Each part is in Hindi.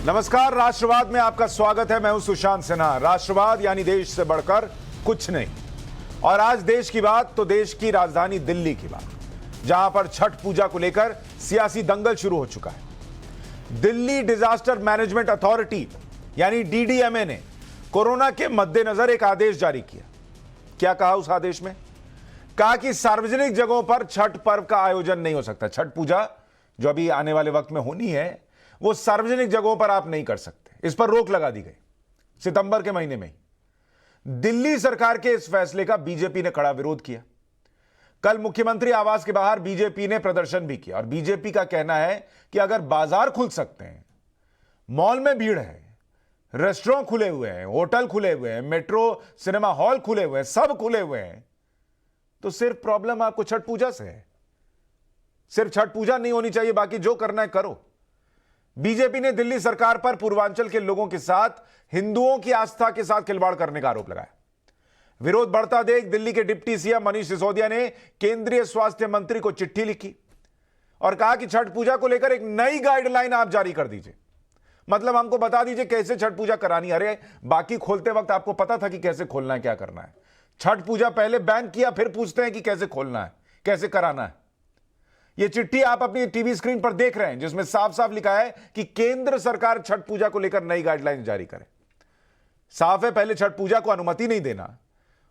नमस्कार, राष्ट्रवाद में आपका स्वागत है। मैं हूं सुशांत सिन्हा। राष्ट्रवाद यानी देश से बढ़कर कुछ नहीं। और आज देश की बात तो देश की राजधानी दिल्ली की बात, जहां पर छठ पूजा को लेकर सियासी दंगल शुरू हो चुका है। दिल्ली डिजास्टर मैनेजमेंट अथॉरिटी यानी डीडीएमए ने कोरोना के मद्देनजर एक आदेश जारी किया। क्या कहा उस आदेश में? कहा कि सार्वजनिक जगहों पर छठ पर्व का आयोजन नहीं हो सकता। छठ पूजा जो अभी आने वाले वक्त में होनी है, वो सार्वजनिक जगहों पर आप नहीं कर सकते। इस पर रोक लगा दी गई सितंबर के महीने में ही। दिल्ली सरकार के इस फैसले का बीजेपी ने कड़ा विरोध किया। कल मुख्यमंत्री आवास के बाहर बीजेपी ने प्रदर्शन भी किया और बीजेपी का कहना है कि अगर बाजार खुल सकते हैं, मॉल में भीड़ है, रेस्टोरेंट खुले हुए हैं, होटल खुले हुए हैं, मेट्रो सिनेमा हॉल खुले हुए हैं, सब खुले हुए हैं, तो सिर्फ प्रॉब्लम आपको छठ पूजा से है। सिर्फ छठ पूजा नहीं होनी चाहिए, बाकी जो करना है करो। बीजेपी ने दिल्ली सरकार पर पूर्वांचल के लोगों के साथ हिंदुओं की आस्था के साथ खिलवाड़ करने का आरोप लगाया। विरोध बढ़ता देख दिल्ली के डिप्टी सीएम मनीष सिसोदिया ने केंद्रीय स्वास्थ्य मंत्री को चिट्ठी लिखी और कहा कि छठ पूजा को लेकर एक नई गाइडलाइन आप जारी कर दीजिए। मतलब हमको बता दीजिए कैसे छठ पूजा करानी है। अरे बाकी खोलते वक्त आपको पता था कि कैसे खोलना है, क्या करना है। छठ पूजा पहले बैन किया, फिर पूछते हैं कि कैसे खोलना है, कैसे कराना है। यह चिट्ठी आप अपनी टीवी स्क्रीन पर देख रहे हैं, जिसमें साफ साफ लिखा है कि केंद्र सरकार छठ पूजा को लेकर नई गाइडलाइन जारी करे। साफ है, पहले छठ पूजा को अनुमति नहीं देना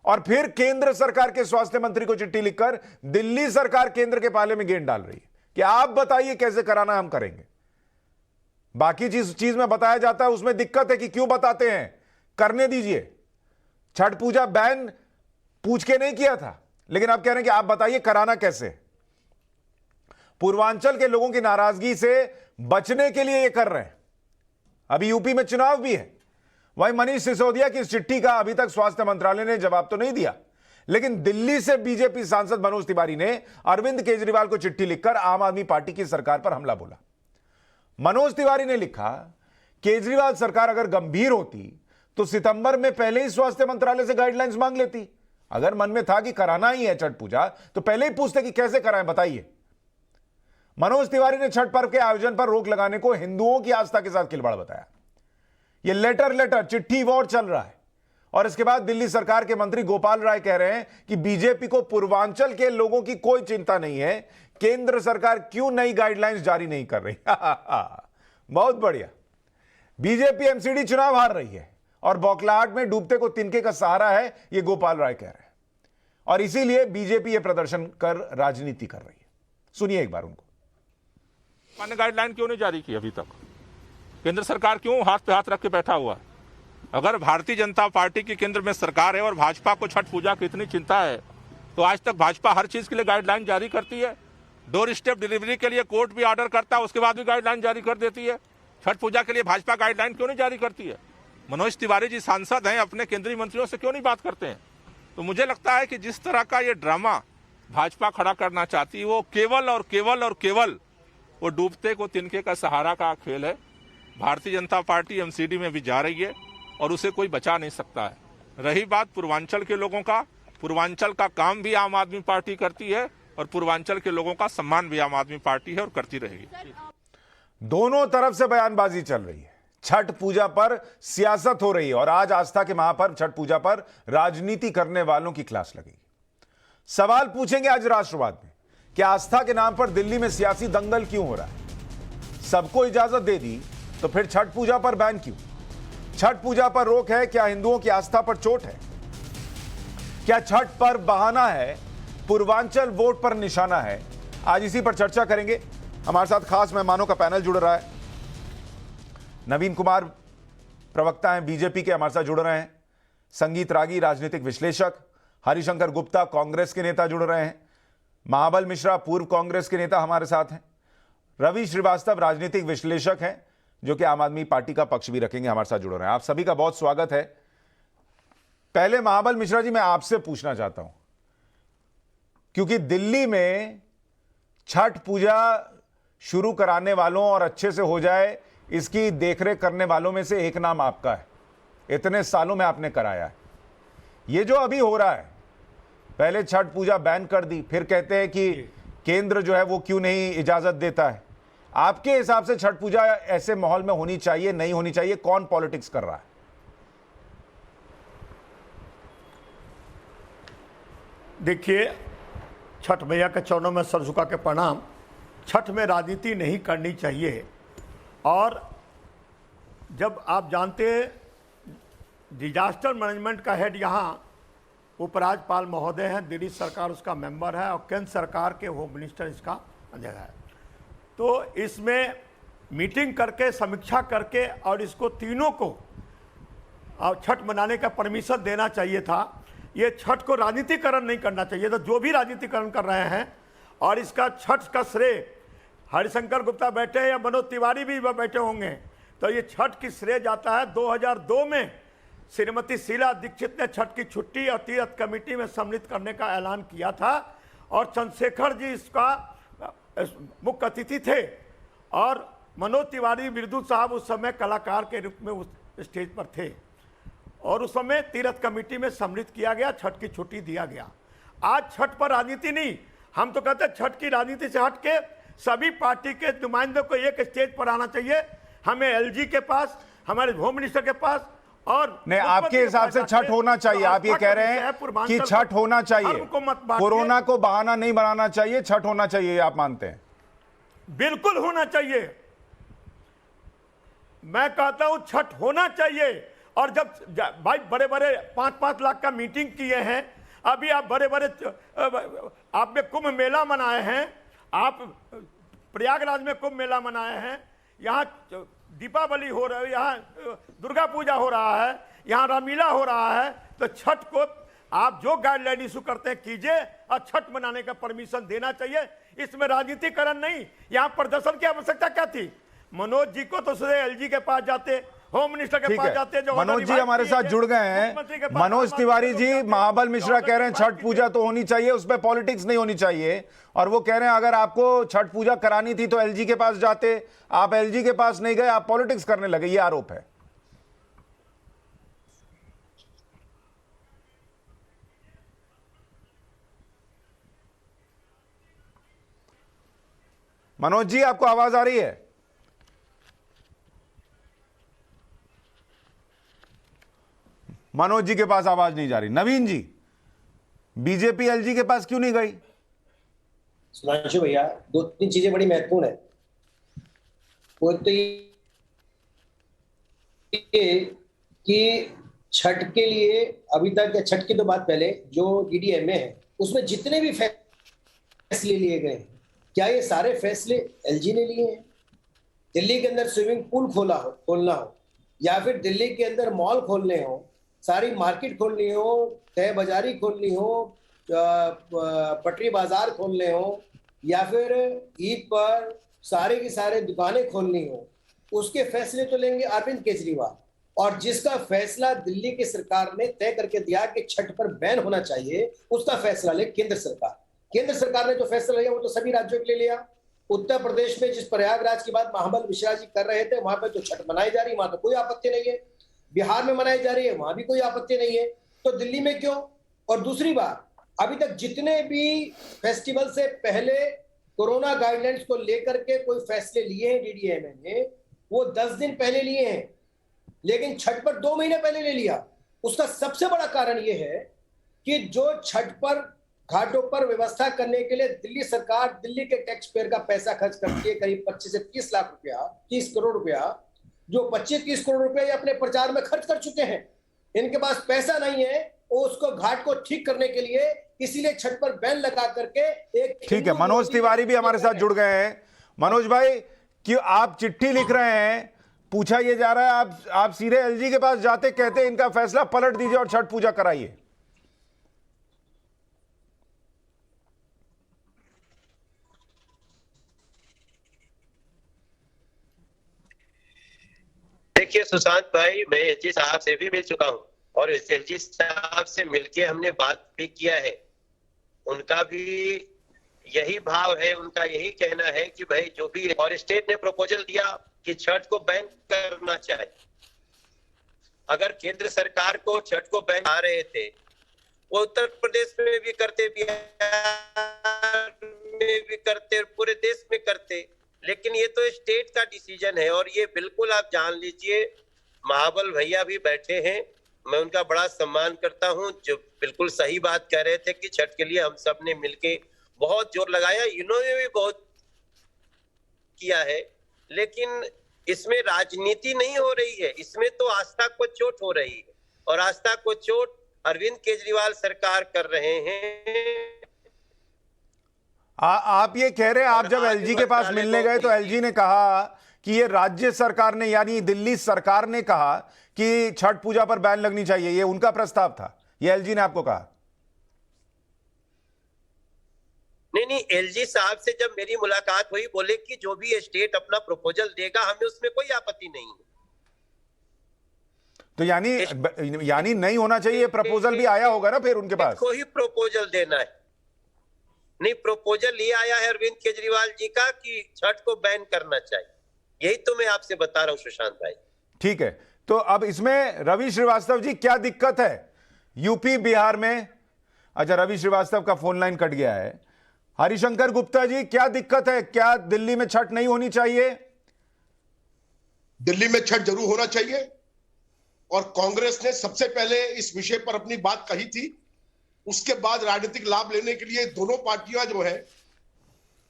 और फिर केंद्र सरकार के स्वास्थ्य मंत्री को चिट्ठी लिखकर दिल्ली सरकार केंद्र के पाले में गेंद डाल रही है कि आप बताइए कैसे कराना है, हम करेंगे। बाकी चीज में बताया जाता है, उसमें दिक्कत है कि क्यों बताते हैं, करने दीजिए। छठ पूजा बैन पूछ के नहीं किया था, लेकिन आप कह रहे हैं कि आप बताइए कराना कैसे। पूर्वांचल के लोगों की नाराजगी से बचने के लिए यह कर रहे हैं। अभी यूपी में चुनाव भी है। वहीं मनीष सिसोदिया की इस चिट्ठी का अभी तक स्वास्थ्य मंत्रालय ने जवाब तो नहीं दिया, लेकिन दिल्ली से बीजेपी सांसद मनोज तिवारी ने अरविंद केजरीवाल को चिट्ठी लिखकर आम आदमी पार्टी की सरकार पर हमला बोला। मनोज तिवारी ने लिखा, केजरीवाल सरकार अगर गंभीर होती तो सितंबर में पहले ही स्वास्थ्य मंत्रालय से गाइडलाइंस मांग लेती। अगर मन में था कि कराना ही है छठ पूजा, तो पहले ही पूछते कि कैसे कराएं, बताइए। मनोज तिवारी ने छठ पर्व के आयोजन पर रोक लगाने को हिंदुओं की आस्था के साथ खिलवाड़ बताया। यह लेटर चिट्ठी वॉर चल रहा है। और इसके बाद दिल्ली सरकार के मंत्री गोपाल राय कह रहे हैं कि बीजेपी को पूर्वांचल के लोगों की कोई चिंता नहीं है, केंद्र सरकार क्यों नई गाइडलाइंस जारी नहीं कर रही। बहुत बढ़िया। बीजेपी एमसीडी चुनाव हार रही है और बौखलाहट में डूबते को तिनके का सहारा है, यह गोपाल राय कह रहे हैं। और इसीलिए बीजेपी यह प्रदर्शन कर राजनीति कर रही है। सुनिए एक बार उनको। मान्य गाइडलाइन क्यों नहीं जारी की अभी तक? केंद्र सरकार क्यों हाथ पे हाथ रख के बैठा हुआ है? अगर भारतीय जनता पार्टी की केंद्र में सरकार है और भाजपा को छठ पूजा की इतनी चिंता है, तो आज तक भाजपा हर चीज के लिए गाइडलाइन जारी करती है। डोर स्टेप डिलीवरी के लिए कोर्ट भी ऑर्डर करता है, उसके बाद भी गाइडलाइन जारी कर देती है। छठ पूजा के लिए भाजपा गाइडलाइन क्यों नहीं जारी करती है? मनोज तिवारी जी सांसद हैं, अपने केंद्रीय मंत्रियों से क्यों नहीं बात करते हैं? तो मुझे लगता है कि जिस तरह का ये ड्रामा भाजपा खड़ा करना चाहती है, वो केवल और केवल और केवल वो डूबते को तिनके का सहारा का खेल है। भारतीय जनता पार्टी एमसीडी में भी जा रही है और उसे कोई बचा नहीं सकता है। रही बात पूर्वांचल के लोगों का, पूर्वांचल का काम भी आम आदमी पार्टी करती है और पूर्वांचल के लोगों का सम्मान भी आम आदमी पार्टी है और करती रहेगी। दोनों तरफ से बयानबाजी चल रही है। छठ पूजा पर सियासत हो रही है और आज आस्था के महापर्व छठ पूजा पर राजनीति करने वालों की क्लास लगेगी। सवाल पूछेंगे आज राष्ट्रवाद में कि आस्था के नाम पर दिल्ली में सियासी दंगल क्यों हो रहा है? सबको इजाजत दे दी तो फिर छठ पूजा पर बैन क्यों? छठ पूजा पर रोक है, क्या हिंदुओं की आस्था पर चोट है? क्या छठ पर्व बहाना है, पूर्वांचल वोट पर निशाना है? आज इसी पर चर्चा करेंगे। हमारे साथ खास मेहमानों का पैनल जुड़ रहा है। नवीन कुमार प्रवक्ता हैं बीजेपी के, हमारे साथ जुड़ रहे हैं। संगीत रागी राजनीतिक विश्लेषक, हरिशंकर गुप्ता कांग्रेस के नेता जुड़ रहे हैं। महाबल मिश्रा पूर्व कांग्रेस के नेता हमारे साथ हैं। रवि श्रीवास्तव राजनीतिक विश्लेषक हैं, जो कि आम आदमी पार्टी का पक्ष भी रखेंगे, हमारे साथ जुड़ रहे हैं। आप सभी का बहुत स्वागत है। पहले महाबल मिश्रा जी, मैं आपसे पूछना चाहता हूं, क्योंकि दिल्ली में छठ पूजा शुरू कराने वालों और अच्छे से हो जाए इसकी देखरेख करने वालों में से एक नाम आपका है। इतने सालों में आपने कराया है। ये जो अभी हो रहा है, पहले छठ पूजा बैन कर दी, फिर कहते हैं कि केंद्र जो है वो क्यों नहीं इजाजत देता है। आपके हिसाब से छठ पूजा ऐसे माहौल में होनी चाहिए, नहीं होनी चाहिए? कौन पॉलिटिक्स कर रहा है? देखिए, छठ मैया के चरणों में सर झुका के प्रणाम। छठ में राजनीति नहीं करनी चाहिए। और जब आप जानते हैं डिजास्टर मैनेजमेंट का हेड यहाँ उपराज्यपाल महोदय हैं, दिल्ली सरकार उसका मेंबर है और केंद्र सरकार के होम मिनिस्टर इसका जगह है, तो इसमें मीटिंग करके समीक्षा करके और इसको तीनों को छठ मनाने का परमिशन देना चाहिए था। ये छठ को राजनीतिकरण नहीं करना चाहिए था, जो भी राजनीतिकरण कर रहे हैं। और इसका छठ का श्रेय हरिशंकर गुप्ता बैठे हैं या मनोज तिवारी भी बैठे होंगे, तो ये छठ की श्रेय जाता है 2002 में श्रीमती शीला दीक्षित ने छठ की छुट्टी और तीर्थ कमेटी में सम्मिलित करने का ऐलान किया था और चंद्रशेखर जी इसका मुख्य अतिथि थे और मनोज तिवारी बिरदू साहब उस समय कलाकार के रूप में उस स्टेज पर थे और उस समय तीर्थ कमेटी में सम्मिलित किया गया, छठ की छुट्टी दिया गया। आज छठ पर राजनीति नहीं, हम तो कहते हैं छठ की राजनीति से हट के सभी पार्टी के नुमाइंदों को एक स्टेज पर आना चाहिए। हमें एलजी के पास, हमारे होम मिनिस्टर के पास और नहीं, आपके हिसाब से छठ होना चाहिए। आप ये कह रहे हैं कि छठ होना चाहिए, कोरोना को बहाना नहीं बनाना चाहिए, छठ होना चाहिए, आप मानते हैं? बिल्कुल होना चाहिए। मैं कहता हूं छठ होना चाहिए। और जब भाई बड़े बड़े 5-5 लाख का मीटिंग किए हैं, अभी आप बड़े बड़े आपने कुंभ मेला मनाए हैं, आप प्रयागराज में कुंभ मेला मनाए हैं, यहाँ दीपावली हो रहा है, यहाँ दुर्गा पूजा हो रहा है, यहाँ रामलीला हो रहा है। तो छठ को आप जो गाइडलाइन इशू करते हैं कीजिए और छठ मनाने का परमिशन देना चाहिए। इसमें राजनीतिकरण नहीं। यहाँ प्रदर्शन की आवश्यकता क्या थी? मनोज जी को तो सीधे एलजी के पास जाते, होम मिनिस्टर के पास जाते। जो मनोज जी हमारे साथ जुड़ गए हैं। मनोज तिवारी जी, महाबल मिश्रा कह रहे हैं छठ पूजा तो होनी चाहिए, उसमें पॉलिटिक्स नहीं होनी चाहिए। और वो कह रहे हैं अगर आपको छठ पूजा करानी थी तो एलजी के पास जाते, आप एलजी के पास नहीं गए, आप पॉलिटिक्स करने लगे, ये आरोप है। मनोज जी, आपको आवाज आ रही है? मनोज जी के पास आवाज नहीं जा रही। नवीन जी, बीजेपी एलजी के पास क्यों नहीं गई? सुधांशु भैया, 2-3 चीजें बड़ी महत्वपूर्ण है। वो तो ये कि छठ के लिए अभी तक, या छठ की तो बात पहले, जो डीडीएमए है उसमें जितने भी फैसले लिए गए, क्या ये सारे फैसले एलजी ने लिए हैं? दिल्ली के अंदर स्विमिंग पूल खोलना हो, या फिर दिल्ली के अंदर मॉल खोलने हो, सारी मार्केट खोलनी हो, तय बाजारी खोलनी हो, पटरी बाजार खोलने हो, या फिर ईद पर सारे की सारे दुकानें खोलनी हो, उसके फैसले तो लेंगे अरविंद केजरीवाल। और जिसका फैसला दिल्ली की सरकार ने तय करके दिया कि छठ पर बैन होना चाहिए, उसका फैसला ले केंद्र सरकार। केंद्र सरकार ने जो फैसला लिया वो तो सभी राज्यों के लिए लिया। उत्तर प्रदेश में जिस प्रयागराज की बात महाबल मिश्रा जी कर रहे थे, वहां पर तो छठ मनाई जा रही है, वहां तो कोई आपत्ति नहीं है। बिहार में मनाई जा रही है, वहां भी कोई आपत्ति नहीं है, तो दिल्ली में क्यों? और दूसरी बात, अभी तक जितने भी फेस्टिवल से पहले कोरोना गाइडलाइंस को लेकर के कोई फैसले लिए हैं डीडीएमए ने, वो 10 दिन पहले लिए हैं, लेकिन छठ पर 2 महीने पहले ले लिया। उसका सबसे बड़ा कारण यह है कि जो छठ पर घाटों पर व्यवस्था करने के लिए दिल्ली सरकार दिल्ली के टैक्स पेयर का पैसा खर्च करती है, करीब 25 से 30 लाख रुपया, 30 करोड़ रुपया, जो 25-30 करोड़ रुपया ये अपने प्रचार में खर्च कर चुके हैं। इनके पास पैसा नहीं है उसको घाट को ठीक करने के लिए, इसीलिए छठ पर बैन लगा करके एक। ठीक है, मनोज तिवारी भी हमारे साथ जुड़ गए हैं। मनोज भाई, क्यों आप चिट्ठी लिख रहे हैं, पूछा ये जा रहा है आप सीधे एलजी के पास जाते, कहते इनका फैसला पलट दीजिए और छठ पूजा कराइए। देखिए सुशांत भाई, मैं एलजी साहब से भी मिल चुका हूं और एलजी साहब से मिलके हमने बात भी किया है। उनका भी यही भाव है, उनका यही कहना है कि भाई जो भी, और स्टेट ने प्रपोजल दिया कि छठ को बैन करना चाहिए। अगर केंद्र सरकार को छठ को बैन आ रहे थे, वो उत्तर प्रदेश में भी करते, बिहार में भी करते, पूरे देश में करते, लेकिन ये तो स्टेट का डिसीजन है। और ये बिल्कुल आप जान लीजिए, महाबल भैया भी बैठे हैं, मैं उनका बड़ा सम्मान करता हूं, जो बिल्कुल सही बात कह रहे थे कि छठ के लिए हम सब ने मिलके बहुत जोर लगाया, इन्होंने भी बहुत किया है, लेकिन इसमें राजनीति नहीं हो रही है, इसमें तो आस्था को चोट हो रही है। और आस्था को चोट अरविंद केजरीवाल सरकार कर रहे हैं। आप ये कह रहे हैं, आप जब और एलजी के पास मिलने गए तो एलजी ने कहा कि ये राज्य सरकार ने यानी दिल्ली सरकार ने कहा कि छठ पूजा पर बैन लगनी चाहिए, ये उनका प्रस्ताव था, ये एलजी ने आपको कहा? नहीं, एलजी साहब से जब मेरी मुलाकात हुई, बोले कि जो भी स्टेट अपना प्रपोजल देगा हमें उसमें कोई आपत्ति नहीं है। तो यानी नहीं होना चाहिए, प्रपोजल भी आया होगा ना फिर उनके पास? कोई प्रपोजल देना है नहीं, प्रपोजल ये आया है अरविंद केजरीवाल जी का कि छठ को बैन करना चाहिए। यही तो मैं आपसे बता रहा हूं सुशांत भाई। ठीक है, तो अब इसमें रवि श्रीवास्तव जी क्या दिक्कत है यूपी बिहार में? अच्छा, रवि श्रीवास्तव का फोन लाइन कट गया है। हरिशंकर गुप्ता जी, क्या दिक्कत है? क्या दिल्ली में छठ नहीं होनी चाहिए? दिल्ली में छठ जरूर होना चाहिए, और कांग्रेस ने सबसे पहले इस विषय पर अपनी बात कही थी। उसके बाद राजनीतिक लाभ लेने के लिए दोनों पार्टियां जो है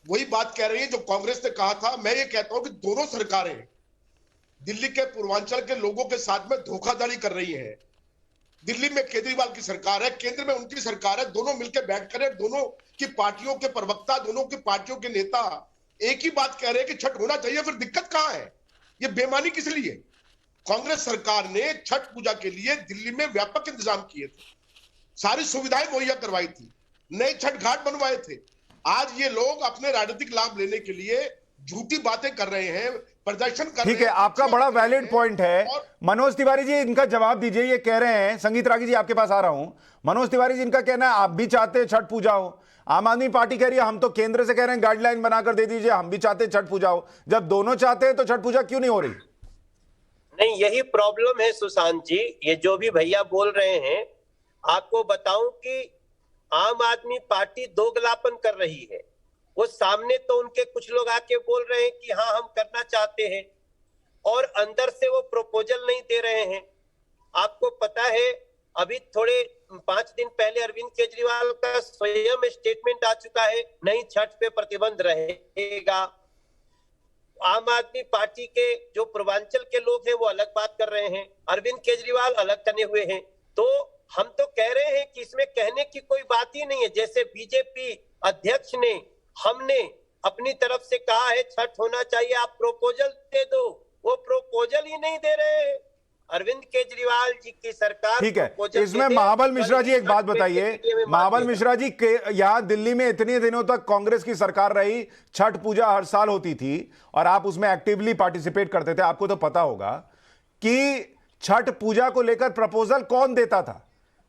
वही बात कह रही है जो कांग्रेस ने कहा था। मैं ये कहता हूं कि दोनों सरकारें दिल्ली के पूर्वांचल के लोगों के साथ में धोखाधड़ी कर रही हैं। दिल्ली में केजरीवाल की सरकार है, केंद्र में उनकी सरकार है, दोनों मिलकर बैठ कर, दोनों की पार्टियों के प्रवक्ता, दोनों की पार्टियों के नेता एक ही बात कह रहे हैं कि छठ होना चाहिए। फिर दिक्कत कहां है? ये बेईमानी किस लिए? कांग्रेस सरकार ने छठ पूजा के लिए दिल्ली में व्यापक इंतजाम किए थे, सारी सुविधाएं मुहैया करवाई थी, नए छठ घाट बनवाए थे। आज ये लोग अपने राजनीतिक लाभ लेने के लिए झूठी बातें कर रहे हैं, प्रदर्शन कर रहे हैं। ठीक है, आपका बड़ा वैलिड पॉइंट है। मनोज तिवारी जी, इनका जवाब दीजिए। ये कह रहे हैं, संगीत रागी जी आपके पास आ रहा हूं। मनोज तिवारी जी, इनका कहना है आप भी चाहते हैं छठ पूजा हो, आम आदमी पार्टी कह रही है हम तो केंद्र से कह रहे हैं गाइडलाइन बनाकर दे दीजिए, हम भी चाहते हैं छठ पूजा हो। जब दोनों चाहते हैं तो छठ पूजा क्यों नहीं हो रही? नहीं, यही प्रॉब्लम है सुशांत जी। ये जो भी भैया बोल रहे हैं, आपको बताऊं कि आम आदमी पार्टी दोगलापन कर रही है। वो सामने तो उनके कुछ लोग आके बोल रहे हैं कि हाँ हम करना चाहते हैं, और अंदर से वो प्रपोजल नहीं दे रहे हैं। आपको पता है, अभी थोड़े 5 दिन पहले अरविंद केजरीवाल का स्वयं स्टेटमेंट आ चुका है, नहीं छठ पे प्रतिबंध रहेगा। आम आदमी पार्टी के जो पूर्वांचल के लोग हैं वो अलग बात कर रहे हैं, अरविंद केजरीवाल अलग तने हुए हैं। तो हम तो कह रहे हैं कि इसमें कहने की कोई बात ही नहीं है। जैसे बीजेपी अध्यक्ष ने, हमने अपनी तरफ से कहा है छठ होना चाहिए, आप प्रपोजल दे दो, वो प्रपोजल ही नहीं दे रहे हैं। अरविंद केजरीवाल जी की सरकार। ठीक है, इसमें महाबल मिश्रा जी एक बात बताइए। महाबल मिश्रा जी के यहां दिल्ली में इतने दिनों तक कांग्रेस की सरकार रही, छठ पूजा हर साल होती थी और आप उसमें एक्टिवली पार्टिसिपेट करते थे। आपको तो पता होगा कि छठ पूजा को लेकर प्रपोजल कौन देता था?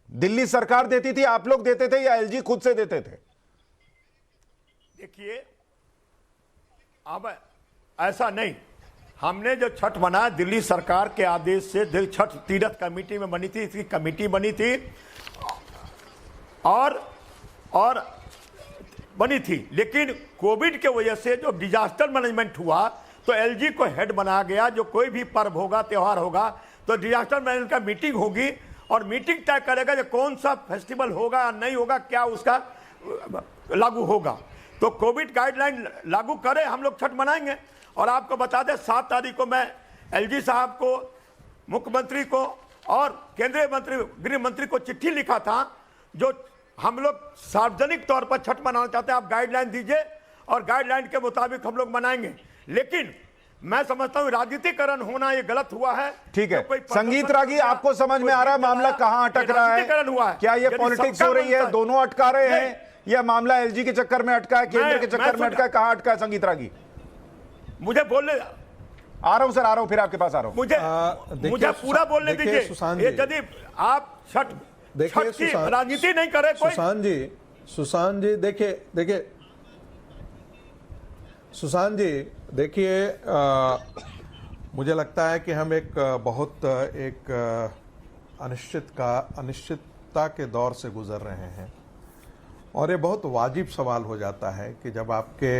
दिल्ली सरकार देती थी, आप लोग देते थे, या एलजी खुद से देते थे? देखिए, अब ऐसा नहीं, हमने जो छठ मनाया दिल्ली सरकार के आदेश से, दिल्ली छठ तीर्थ कमेटी में बनी थी, इसकी कमेटी बनी थी और बनी थी। लेकिन कोविड के वजह से जो डिजास्टर मैनेजमेंट हुआ तो एलजी को हेड बनाया गया। जो कोई भी पर्व होगा, त्यौहार होगा, तो डिजास्टर मैनेजमेंट का मीटिंग होगी और मीटिंग तय करेगा कि कौन सा फेस्टिवल होगा या नहीं होगा, क्या उसका लागू होगा। तो कोविड गाइडलाइन लागू करे, हम लोग छठ मनाएंगे। और आपको बता दें, 7 तारीख को मैं एलजी साहब को, मुख्यमंत्री को और केंद्रीय मंत्री, गृह मंत्री को चिट्ठी लिखा था, जो हम लोग सार्वजनिक तौर पर छठ मनाना चाहते हैं, आप गाइडलाइन दीजिए और गाइडलाइन के मुताबिक हम लोग मनाएंगे। लेकिन मैं समझता हूं राजनीतिकरण होना ये गलत हुआ है। ठीक है, संगीत रागी, आपको समझ में आ रहा है मामला कहां अटक रहा है? हुआ है। क्या ये पॉलिटिक्स हो रही है, दोनों अटका रहे हैं, या मामला एलजी के चक्कर में अटका है, केंद्र के चक्कर में अटका है, कहां अटका है संगीत रागी? मुझे बोलने आ रहा हूं सर, आ रहा हूं, फिर आपके पास आ रहा हूं। मुझे पूरा बोलने दीजिए। यदि आप छठ की राजनीति नहीं करे कोई। सुशांत जी देखिए सुशांत जी, देखिए मुझे लगता है कि हम एक बहुत अनिश्चितता के दौर से गुजर रहे हैं, और ये बहुत वाजिब सवाल हो जाता है कि जब आपके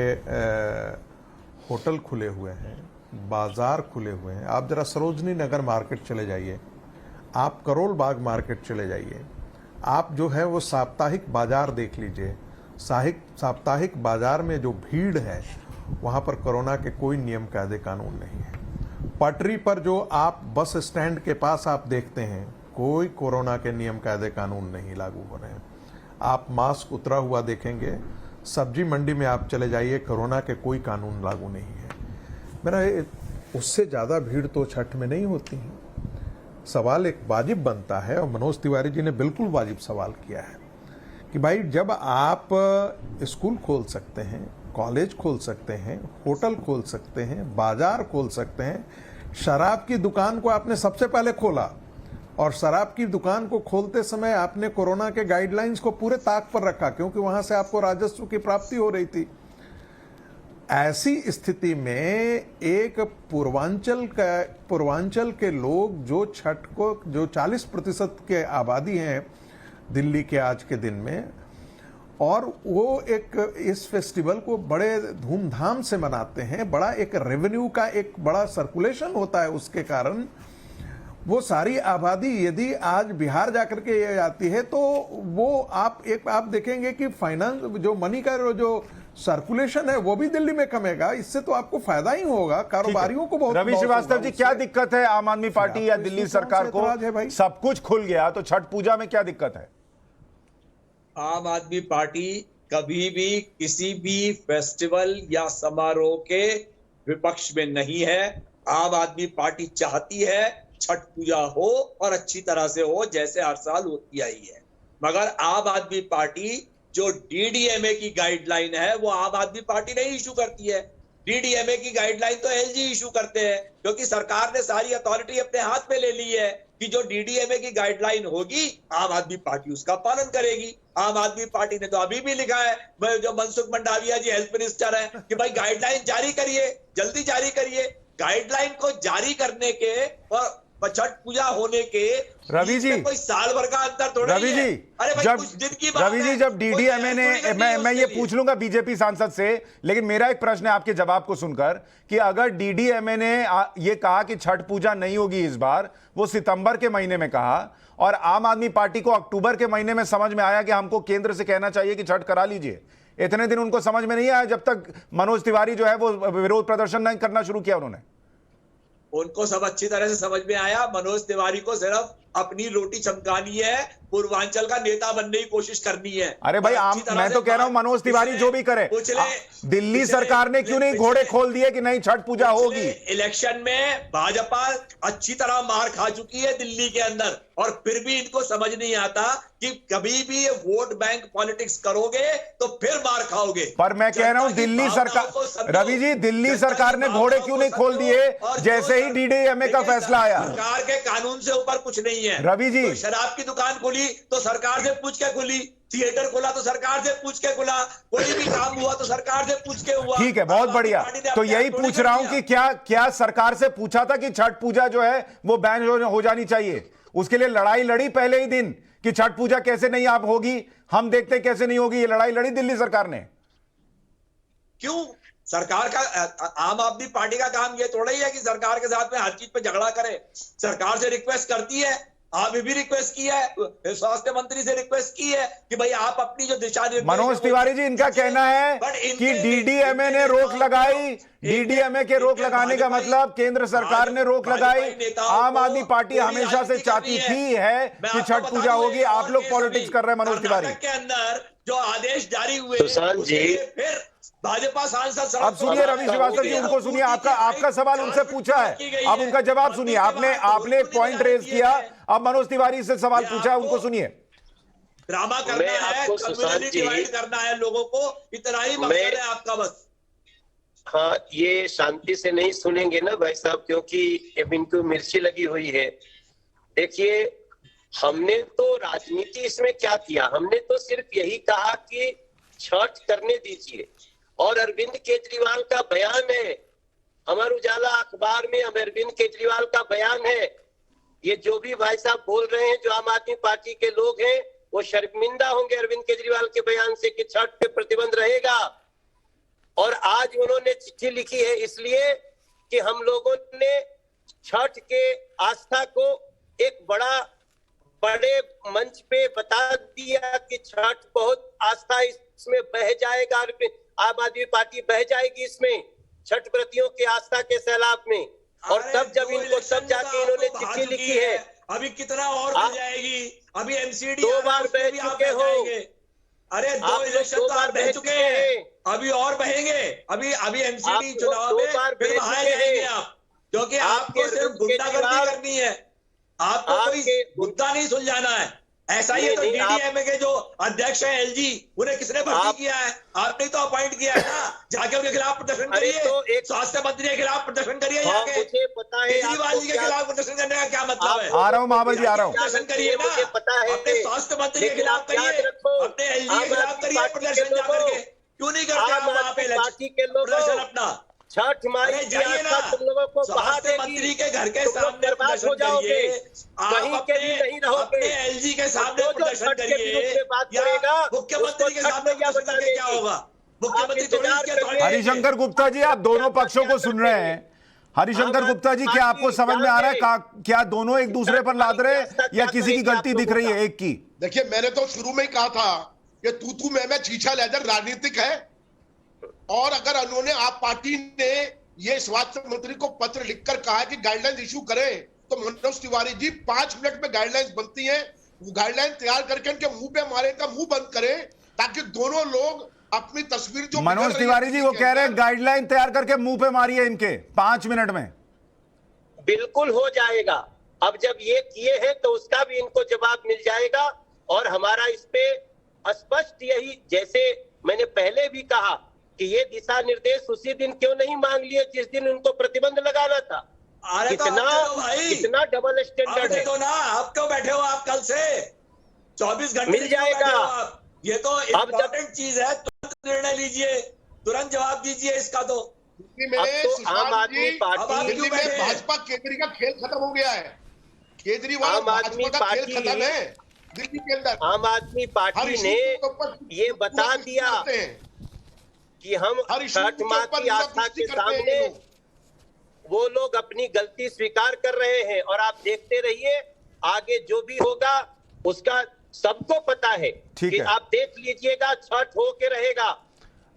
होटल खुले हुए हैं, बाजार खुले हुए हैं। आप जरा सरोजनी नगर मार्केट चले जाइए, आप करोल बाग मार्केट चले जाइए, आप जो है वो साप्ताहिक बाजार देख लीजिए। साप्ताहिक बाजार में जो भीड़ है वहाँ पर कोरोना के कोई नियम कायदे कानून नहीं है। पटरी पर जो आप बस स्टैंड के पास आप देखते हैं, कोई कोरोना के नियम कायदे कानून नहीं लागू हो रहे हैं। आप मास्क उतरा हुआ देखेंगे। सब्जी मंडी में आप चले जाइए, कोरोना के कोई कानून लागू नहीं है। मेरा उससे ज़्यादा भीड़ तो छठ में नहीं होती है। सवाल एक वाजिब बनता है, और मनोज तिवारी जी ने बिल्कुल वाजिब सवाल किया है कि भाई जब आप स्कूल खोल सकते हैं, कॉलेज खोल सकते हैं, होटल खोल सकते हैं, बाजार खोल सकते हैं, शराब की दुकान को आपने सबसे पहले खोला, और शराब की दुकान को खोलते समय आपने कोरोना के गाइडलाइंस को पूरे ताक पर रखा, क्योंकि वहां से आपको राजस्व की प्राप्ति हो रही थी। ऐसी स्थिति में एक पूर्वांचल के लोग जो छठ को, जो 40% के आबादी हैं दिल्ली के आज के दिन में, और वो एक इस फेस्टिवल को बड़े धूमधाम से मनाते हैं, बड़ा एक रेवेन्यू का एक बड़ा सर्कुलेशन होता है, उसके कारण वो सारी आबादी यदि आज बिहार जाकर के ये आती है तो वो आप देखेंगे कि फाइनेंस जो मनी का जो सर्कुलेशन है वो भी दिल्ली में कमेगा। इससे तो आपको फायदा ही होगा, कारोबारियों को बहुत। रवि श्रीवास्तव जी, क्या दिक्कत है आम आदमी पार्टी या दिल्ली सरकार को? सब कुछ खुल गया तो छठ पूजा में क्या दिक्कत है? आम आदमी पार्टी कभी भी किसी भी फेस्टिवल या समारोह के विपक्ष में नहीं है। आम आदमी पार्टी चाहती है छठ पूजा हो और अच्छी तरह से हो, जैसे हर साल होती आई है। मगर आम आदमी पार्टी जो डीडीएमए की गाइडलाइन है वो आम आदमी पार्टी नहीं इशू करती है। डीडीएमए की गाइडलाइन तो एलजी इशू करते हैं, क्योंकि सरकार ने सारी अथॉरिटी अपने हाथ में ले ली है कि जो डीडीएमए की गाइडलाइन होगी आम आदमी पार्टी उसका पालन करेगी। आम आदमी पार्टी ने तो अभी भी लिखा है, जो मनसुख मंडाविया जी हेल्थ मिनिस्टर है, कि भाई गाइडलाइन जारी करिए, जल्दी जारी करिए। गाइडलाइन को जारी करने के और छठ पूजा होने के रवि जी कोई साल भर का अंतर थोड़ा रवि जी, अरे भाई जब कुछ दिन की बात रवि जी जब डीडीएमए ने, मैं ये पूछ लूंगा बीजेपी सांसद से, लेकिन मेरा एक प्रश्न है आपके जवाब को सुनकर कि अगर डीडीएमए ने ये कहा कि छठ पूजा नहीं होगी इस बार, वो सितंबर के महीने में कहा, और आम आदमी पार्टी को अक्टूबर के महीने में समझ में आया कि हमको केंद्र से कहना चाहिए कि छठ करा लीजिए, इतने दिन उनको समझ में नहीं आया जब तक मनोज तिवारी जो है वो विरोध प्रदर्शन नहीं करना शुरू किया उन्होंने? उनको सब अच्छी तरह से समझ में आया। मनोज तिवारी को सिर्फ अपनी रोटी चमकानी है, पूर्वांचल का नेता बनने की कोशिश करनी है। अरे भाई मैं तो कह रहा हूं मनोज तिवारी जो भी करे, दिल्ली सरकार ने क्यों नहीं घोड़े खोल दिए कि नहीं छठ पूजा होगी? इलेक्शन में भाजपा अच्छी तरह मार खा चुकी है दिल्ली के अंदर, और फिर भी इनको समझ नहीं आता कि कभी भी ये वोट बैंक पॉलिटिक्स करोगे तो फिर मार खाओगे। पर मैं कह रहा हूं दिल्ली सरकार, रवि जी दिल्ली सरकार ने घोड़े क्यों नहीं खोल दिए जैसे ही डीडीएमए का फैसला आया? सरकार के कानून से ऊपर कुछ नहीं है। रवि जी, तो शराब की दुकान खुली तो सरकार से पूछ के खुली, थिएटर खोला तो सरकार से पूछ के खुला, कोई भी काम हुआ तो सरकार से पूछ के हुआ। ठीक है, बहुत बढ़िया। तो यही पूछ रहा हूं कि क्या सरकार से पूछा था कि छठ पूजा जो है वो बैन हो जानी चाहिए? उसके लिए लड़ाई लड़ी पहले ही दिन कि छठ पूजा कैसे नहीं आप होगी, हम देखते कैसे नहीं होगी, ये लड़ाई लड़ी दिल्ली सरकार ने। क्यों? सरकार का, आम आदमी पार्टी का काम ये थोड़ा ही है कि सरकार के साथ में हर चीज पे झगड़ा करे। सरकार से रिक्वेस्ट करती है, आपने भी रिक्वेस्ट की है, स्वास्थ्य मंत्री से रिक्वेस्ट की है कि भाई आप अपनी जो दिशा निर्देश। मनोज तिवारी जी, इनका कहना है कि डीडीएमए ने रोक लगाई, डीडीएमए के रोक लगाने का मतलब केंद्र सरकार ने रोक लगाई। आम आदमी पार्टी हमेशा से चाहती थी है कि छठ पूजा होगी, आप लोग पॉलिटिक्स कर रहे हैं मनोज तिवारी के अंदर जो आदेश जारी हुए सुशांत जी, फिर भाजपा सांसद। अब सुनिए रवि श्रीवास्तव जी, उनको सुनिए, आपका सवाल उनसे पूछा है, अब उनका जवाब सुनिए। आपने एक पॉइंट रेज किया, अब मनोज तिवारी से सवाल पूछा है, उनको सुनिए। ड्रामा करना है, कम्युनिटी डिवाइड करना है लोगों को, इतना ही मकसद है आपका बस। हाँ, ये शांति से नहीं सुनेंगे ना भाई साहब, क्योंकि इनको मिर्ची लगी हुई है। देखिए, हमने तो राजनीति इसमें क्या किया, हमने तो सिर्फ यही कहा कि छठ करने दीजिए, और अरविंद केजरीवाल का बयान है, अमर उजाला अखबार में अरविंद केजरीवाल का बयान है। ये जो भी भाई साहब बोल रहे हैं, जो आम आदमी पार्टी के लोग हैं, वो शर्मिंदा होंगे अरविंद केजरीवाल के बयान से कि छठ पे प्रतिबंध रहेगा। और आज उन्होंने चिट्ठी लिखी है इसलिए कि हम लोगों ने छठ के आस्था को एक बड़े मंच पे बता दिया कि छठ बहुत आस्था इसमें बह जाएगा, आम आदमी पार्टी बह जाएगी इसमें छठ व्रतियों के आस्था के सैलाब में। और तब जब इनको तब जाके इन्होंने चिट्ठी लिखी है। अभी कितना और बढ़ जाएगी, अभी एमसीडी 2 बार बह चुके हो, अरे 2 इलेक्शन तो आप बह चुके हैं, अभी और बहेंगे। अभी एमसीडी चुनाव में फिर बहाए जाएंगे आप, क्योंकि आपको सिर्फ गुंडागर्दी करनी है, आपको कोई मुद्दा नहीं सुलझाना है। ऐसा ही है तो डीडीएमए के जो अध्यक्ष है एलजी, उन्हें किसने भर्ती किया है? आपने तो अपॉइंट किया है ना। जाके उनके खिलाफ प्रदर्शन करिए, स्वास्थ्य मंत्री के खिलाफ प्रदर्शन करिए, जाके केजरीवाल जी के खिलाफ प्रदर्शन करने का क्या मतलब है? आ रहा हूँ महाबल जी, आ रहा हूँ। प्रदर्शन करिए ना, अपने स्वास्थ्य मंत्री के खिलाफ करिए, अपने एलजी के खिलाफ करिए प्रदर्शन जाकर के। क्यों नहीं करते आप वहाँ पे प्रदर्शन अपना? छठ माई जाइए ना, स्वास्थ्य मंत्री के घर के सामने प्रदर्शन करिए, आप अपने एलजी के सामने प्रदर्शन करिए, या मुख्यमंत्री के सामने प्रदर्शन करके क्या होगा? मुख्यमंत्री थोड़ी इसके अथॉरिटी। हरिशंकर गुप्ता जी, आप दोनों पक्षों को सुन रहे हैं। हरिशंकर गुप्ता जी, क्या आपको समझ में आ रहा है क्या दोनों एक दूसरे पर लाद रहे हैं या किसी की गलती दिख रही है एक की? देखिए, मैंने तो शुरू में ही कहा था कि तू मैं छीछा लेदर राजनीतिक है, और अगर उन्होंने आप पार्टी ने ये स्वास्थ्य मंत्री को पत्र लिखकर कहा है कि गाइडलाइंस इशू करें, तो मनोज तिवारी जी 5 मिनट में गाइडलाइंस बनती हैं, वो गाइडलाइन तैयार करके उनके मुंह पे मारे का मुंह बंद करें, ताकि दोनों लोग अपनी तस्वीर जो मनोज तिवारी जी वो कह रहे हैं गाइडलाइन तैयार करके मुंह पे मारिए इनके 5 मिनट में। बिल्कुल हो जाएगा। अब जब ये किए हैं तो उसका भी इनको जवाब मिल जाएगा। और हमारा इस पे स्पष्ट यही, जैसे मैंने पहले भी कहा कि ये दिशा निर्देश उसी दिन क्यों नहीं मांग लिए जिस दिन उनको प्रतिबंध लगाना था। कितना डबल स्टैंडर्ड है। तो ना, आप क्यों बैठे हो? आप कल से 24 घंटे मिल जाएगा। ये तो इम्पोर्टेंट चीज है, तुरंत निर्णय लीजिए, तुरंत जवाब दीजिए इसका। तो आम आदमी पार्टी, दिल्ली में भाजपा केजरी का खेल खत्म हो गया है। केजरीवाल भाजपा का खेल खत्म है दिल्ली के अंदर। आम आदमी पार्टी ने ये बता दिया कि हम छठ माँ की आस्था के सामने वो लोग अपनी गलती स्वीकार कर रहे हैं। और आप देखते रहिए, आगे जो भी होगा उसका सबको पता है कि आप देख लीजिएगा, छठ हो के रहेगा।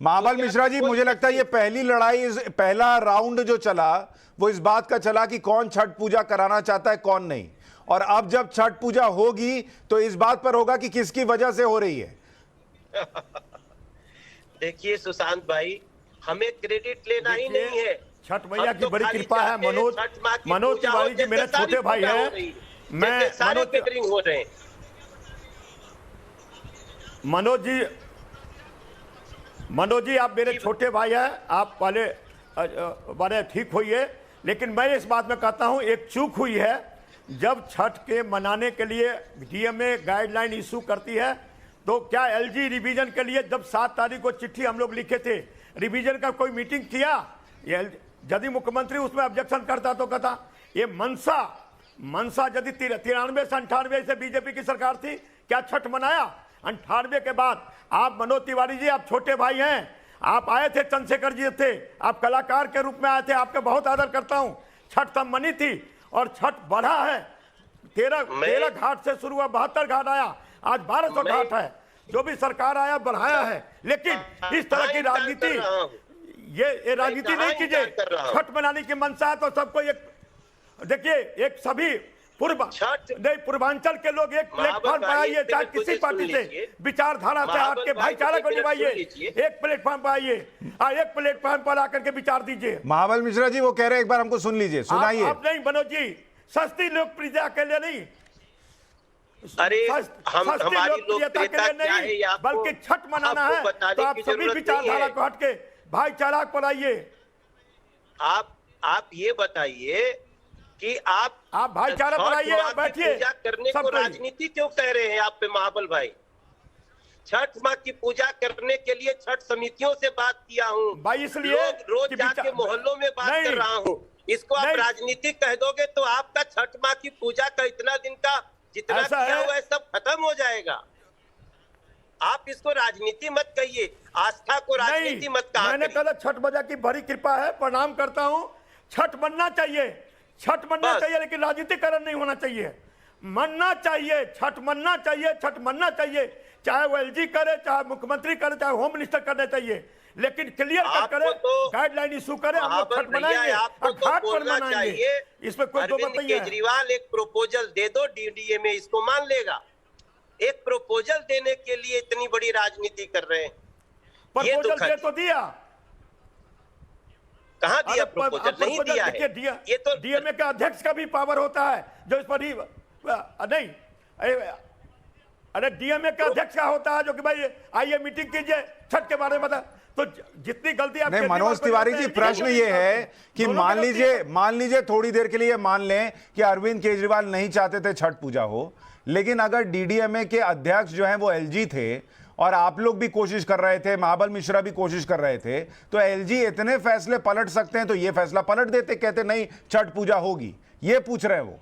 महाबल मिश्रा जी, मुझे लगता है ये पहली लड़ाई, पहला राउंड जो चला वो इस बात का चला कि कौन छठ पूजा कराना चाहता है कौन नहीं, और अब जब छठ पूजा होगी तो इस बात पर होगा कि किसकी वजह से हो रही है। देखिए सुशांत भाई, हमें क्रेडिट लेना ही नहीं है। छठ मैया की बड़ी कृपा है। मनोज तिवारी जी मेरे छोटे भाई हैं। मैं सारे कैटरिंग हो रहे हैं। मनोज जी आप मेरे छोटे भाई हैं, आप वाले ठीक होइए। लेकिन मैं इस बात में कहता हूं, एक चूक हुई है। जब छठ के मनाने के लिए डीएमए गाइडलाइन इशू करती है, तो क्या एलजी रिवीजन के लिए जब 7 तारीख को चिट्ठी हम लोग लिखे थे, रिवीजन का कोई मीटिंग किया? यदि मुख्यमंत्री उसमें ऑब्जेक्शन करता तो कहता ये मनसा यदि 93 से 98 से बीजेपी की सरकार थी, क्या छठ मनाया? 98 के बाद आप मनोज तिवारी जी, आप छोटे भाई हैं, आप आए थे, चंद्रशेखर जी थे, आप कलाकार के रूप में आए थे, आपका बहुत आदर करता हूं। छठ तब मनी थी और छठ बढ़ा है। 13 घाट से शुरू हुआ, 72 घाट आया, आज 1200 घाट है। जो भी सरकार आया बढ़ाया है। लेकिन इस तरह की राजनीति, ये राजनीति नहीं कीजिए। छठ मनाने की मंशा है तो सबको एक देखिए, एक सभी पूर्वांचल के लोग एक प्लेटफॉर्म पर आइए, चाहे किसी पार्टी से, विचारधारा से हट के भाईचारा को निभाइए। एक प्लेटफॉर्म पर आइए, एक प्लेटफॉर्म पर आकर के विचार दीजिए। महाबल मिश्रा जी वो कह रहे हैं, एक बार हमको सुन लीजिए, सुनाइए। आप नहीं मनोज जी, सस्ती लोकप्रियता के लिए नहीं, अरे हमारी लोकप्रियता क्या है, बल्कि छठ मनाना है तो आप सभी विचारधारा को हट के भाईचारा पर आइए। आप ये बताइए कि आप भाईचारा पर आइए, आप बैठिए। पूजा करने को राजनीति क्यों कह रहे हैं आप पे महाबल भाई? छठ माँ की पूजा करने के लिए छठ समितियों से बात किया हूँ भाई, इसलिए रोज जाके मोहल्लों में बात कर रहा हूँ। इसको आप राजनीति कह दोगे तो आपका छठ माँ की पूजा का इतना दिन का जितना किया हुआ है सब खत्म हो जाएगा। आप इसको राजनीति मत कहिए, आस्था को राजनीति मत कहा मैंने करिए। कहा छठ मैया की बड़ी कृपा है, प्रणाम करता हूं। छठ मनना चाहिए, छठ मनना बस। चाहिए, लेकिन राजनीतिकरण नहीं होना चाहिए। मनना चाहिए, छठ मनना चाहिए, छठ मनना चाहिए, चाहे वो एलजी करे, चाहे मुख्यमंत्री करे, चाहे होम मिनिस्टर करना चाहिए, लेकिन क्लियर कट आपको करे, तो गाइडलाइन इशू करे, हम लोग महाबल छठ भैया, मनाएंगे आपको और तो घाट पर बोलना मनाएंगे। चाहिए, इसमें कोई दो अरविंद मत नहीं है। केजरीवाल एक प्रपोजल दे दो, डीडीए में इसको मान लेगा। एक प्रपोजल देने के लिए इतनी बड़ी राजनीति कर रहे हैं, ये प्रपोजल दुखद दे है। तो दिया, कहाँ दिया अरे प्रपोजल? नहीं दिया है। ये तो डीएमए का अध्यक्ष का भी पावर होता है जो इस पर ही नहीं, अरे डीएमए का अध्यक्ष का होता है जो कि भाई आइए मीटिंग कीजिए छठ के बारे में बता। तो जितनी गलती आप नहीं, मनोज तिवारी जी, प्रश्न ये है कि मान लीजिए थोड़ी देर के लिए मान लें कि अरविंद केजरीवाल नहीं चाहते थे छठ पूजा हो, लेकिन अगर डीडीएमए के अध्यक्ष जो हैं वो एलजी थे और आप लोग भी कोशिश कर रहे थे, महाबल मिश्रा भी कोशिश कर रहे थे, तो एलजी इतने फैसले पलट सकते हैं तो ये फैसला पलट देते, कहते नहीं छठ पूजा होगी, ये पूछ रहे हैं वो।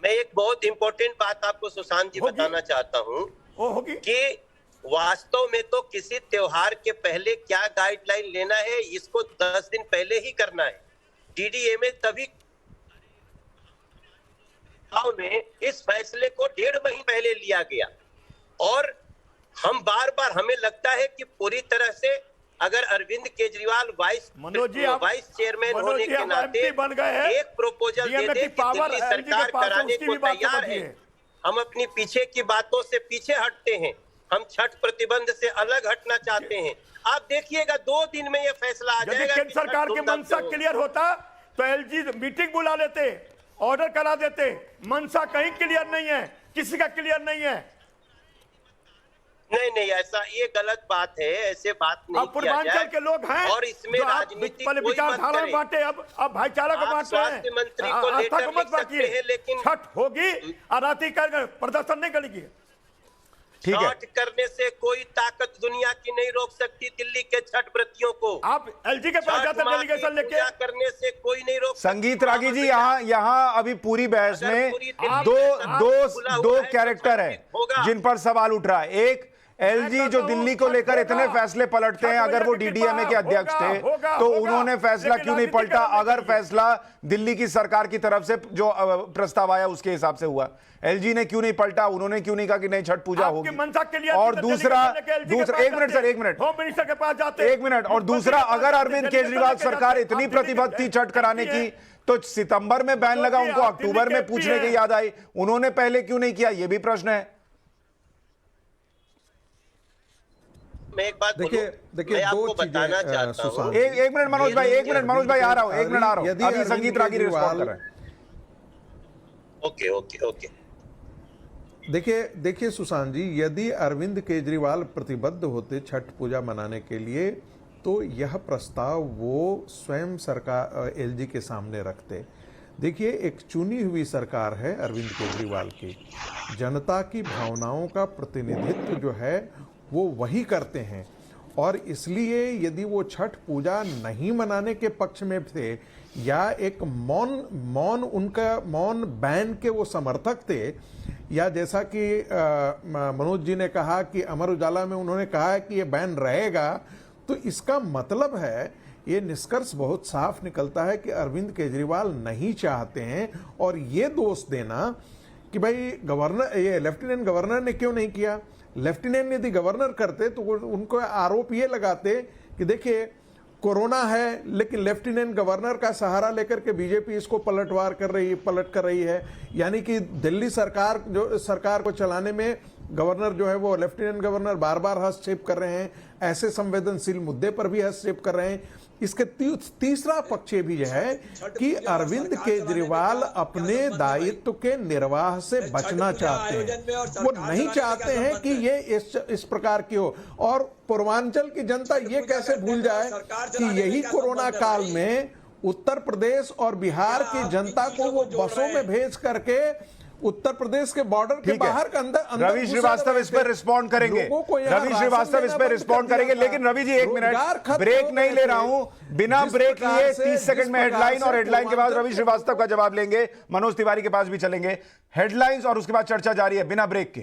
मैं एक बहुत इंपॉर्टेंट बात आपको सुशांत जी बताना चाहता हूँ वो होगी कि वास्तव में तो किसी त्योहार के पहले क्या गाइडलाइन लेना है, इसको 10 दिन पहले ही करना है। डीडीएमए तभी में इस फैसले को 1.5 महीने पहले लिया गया और हम बार बार हमें लगता है कि पूरी तरह से अगर अरविंद केजरीवाल वाइस चेयरमैन होने के नाते बन गए हैं, एक प्रपोजल दे दे कि दिल्ली सरकार कराने को तैयार है, हम अपनी पीछे की बातों से पीछे हटते हैं, हम छठ प्रतिबंध से अलग हटना चाहते हैं। आप देखिएगा 2 दिन में ये फैसला आ यदि जाएगा। केंद्र सरकार की मंशा क्लियर होता तो एलजी मीटिंग बुला लेते, ऑर्डर करा देते। मंशा कहीं क्लियर नहीं है, किसी का क्लियर नहीं है। नहीं नहीं, ऐसा ये गलत बात है, ऐसे बात नहीं अब किया पूर्वांचल जाए। के लोग हैं और इसमें जो आप राजनीति पहले कोई मत विचारधारा में करे। बांटे, अब भाईचारा को आप बांट रहे स्वास्थ्य मंत्री को हैं। लेकर आस्था को मत लिख सकते बांटिए, हैं, लेकिन छठ होगी और रात्रि का प्रदर्शन नहीं करेगी। ठीक है, छठ करने से कोई ताकत दुनिया की नहीं रोक सकती दिल्ली के छठ व्रतियों को। आप एलजी के पास छठ जाते माँ की डेलीगेशन लेके, पूजा करने से कोई नहीं रोक सकती। संगीत रागी जी, यहाँ अभी पूरी बहस अगर में पूरी दिल्ली दो कैरेक्टर है जिन पर सवाल उठ रहा है। एक एलजी जो दिल्ली को लेकर इतने फैसले पलटते हैं, अगर वो डीडीएमए के अध्यक्ष थे तो उन्होंने फैसला क्यों नहीं पलटा? अगर फैसला दिल्ली की सरकार की तरफ से जो प्रस्ताव आया उसके हिसाब से हुआ, एलजी ने क्यों नहीं पलटा? उन्होंने क्यों नहीं कहा कि नहीं छठ पूजा होगी? और दूसरा एक मिनट सर, एक मिनट, होम मिनिस्टर के पास जाते, एक मिनट, और दूसरा, अगर अरविंद केजरीवाल सरकार इतनी प्रतिबद्ध थी छठ कराने की तो सितंबर में बैन लगा, उनको अक्टूबर में पूछने की याद आई, उन्होंने पहले क्यों नहीं किया? यह भी प्रश्न है। मैं एक बात देखिए मैं आपको बताना चाहता हूँ। एक मिनट मनोज भाई, एक मिनट मनोज भाई, आ रहा हूं, एक मिनट आ रहा हूं। यदि अभी संगीत रागी रिस्पॉन्ड कर रहे हैं। Okay okay okay. देखिए सुशांत जी, यदि अरविंद केजरीवाल प्रतिबद्ध होते छठ पूजा मनाने के लिए तो यह प्रस्ताव वो स्वयं सरकार एलजी के सामने रखते। देखिए, एक चुनी हुई सरकार है अरविंद केजरीवाल की, जनता की भावनाओं का प्रतिनिधित्व जो है वो वही करते हैं, और इसलिए यदि वो छठ पूजा नहीं मनाने के पक्ष में थे या एक मौन बैन के वो समर्थक थे, या जैसा कि मनोज जी ने कहा कि अमर उजाला में उन्होंने कहा है कि ये बैन रहेगा, तो इसका मतलब है, ये निष्कर्ष बहुत साफ निकलता है कि अरविंद केजरीवाल नहीं चाहते हैं। और ये दोष देना कि भाई गवर्नर, ये लेफ्टिनेंट गवर्नर ने क्यों नहीं किया, लेफ्टिनेंट यदि गवर्नर करते तो उनको आरोप ये लगाते कि देखिए कोरोना है, लेकिन लेफ्टिनेंट गवर्नर का सहारा लेकर के बीजेपी इसको पलट कर रही है। यानी कि दिल्ली सरकार को चलाने में गवर्नर जो है वो लेफ्टिनेंट गवर्नर बार बार हस्तक्षेप कर रहे हैं, ऐसे संवेदनशील मुद्दे पर भी हस्तक्षेप कर रहे हैं। इसके तीसरा पक्ष भी यह है कि अरविंद केजरीवाल अपने दायित्व के निर्वाह से बचना चाहते हैं, वो नहीं चाहते हैं कि ये इस प्रकार की हो। और पूर्वांचल की जनता ये कैसे भूल जाए कि यही कोरोना काल में उत्तर प्रदेश और बिहार की जनता को वो बसों में भेज करके उत्तर प्रदेश के बॉर्डर के बाहर के अंदर रवि श्रीवास्तव इस पर रिस्पॉन्ड करेंगे, रवि श्रीवास्तव इस पर रिस्पॉन्ड करेंगे। लेकिन रवि जी एक मिनट, ब्रेक नहीं ले रहा हूं, बिना ब्रेक लिए 30 सेकंड में हेडलाइन, और हेडलाइन के बाद रवि श्रीवास्तव का जवाब लेंगे, मनोज तिवारी के पास भी चलेंगे। हेडलाइंस और उसके बाद चर्चा जारी है बिना ब्रेक के।